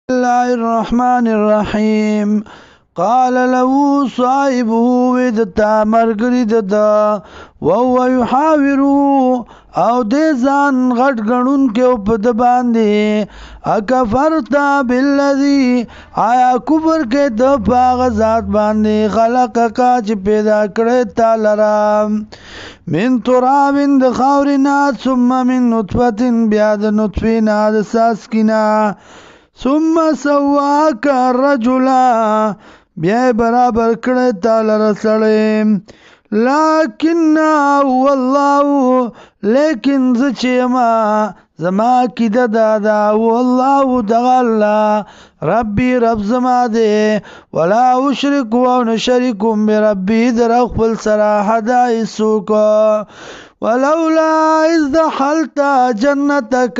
الله الرحمن الرحيم. قال له صاحبه ودتا مرګري ددا وهو يحاوره او دې ځان غټ غړون کې په د باندې اکفرت بالذي آیا کفر کې د پاغ ذات باندې خلق کا چې پیدا کړی تعالی را من تراب د خاورنا ثم من نطفه بیا د نطفه د ساسکینا ثم سواك رجلا بیا برابر کړی تعالی رسړی لكن هو الله لیکن زچما زما کی دادا والله دغلا ربي رب زما دے ولا اشرك ونشرك بربي در خپل سرا حدا سوک ولولا اذ دخلت جنتك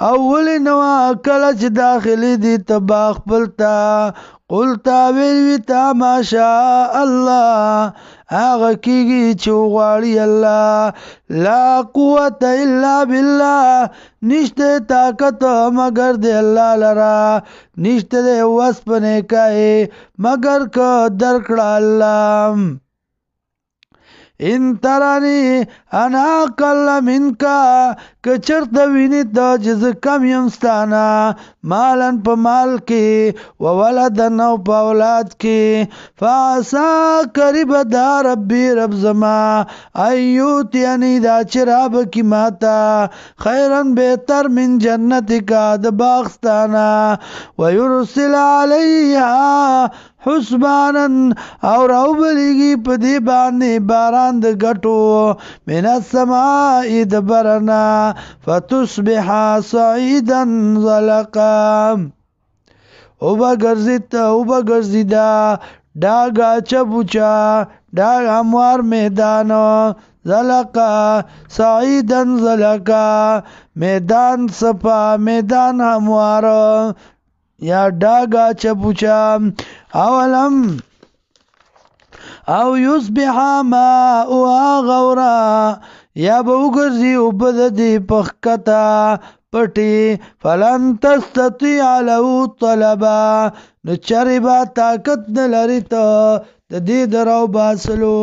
اول نوا کلچ داخلی دی تباخ پلتا قلتا ویتا ما شاء الله آغا کیگی چوغاڑی اللہ لا قوت الا بالله نشتے طاقت مگر دے اللہ لرا نشتے دے وسپنے کائے مگر کا درکڑا اللہ ان ترانی انا اقل منکا کچرت وینی دا جز کم یمستانا مالن پا مال کی وولدن او پا اولاد کی فاسا قریب دا ربی رب زما ایوت یعنی دا چراب کی ماتا خیرن بہتر من جنتی کا دباغستانا ویرسل علیہا حسبانا اور او بلیگی پا دی بانی باران د گٹو من السماء دبرنا فتصبح صعيدا زلقا او بگرزیدا ڈاگا چبوچا ڈاگ هموار میدانو زلقا صعيدا زلقا میدان سپا میدان هموارو یا ڈاگا چبوچا اولم او یصبح ماؤها غورا یا بوگرزی اوبد دی پخکتا پٹی فلن تستطیع له طلبا نچری با طاقت نلری تا دی دراو باسلو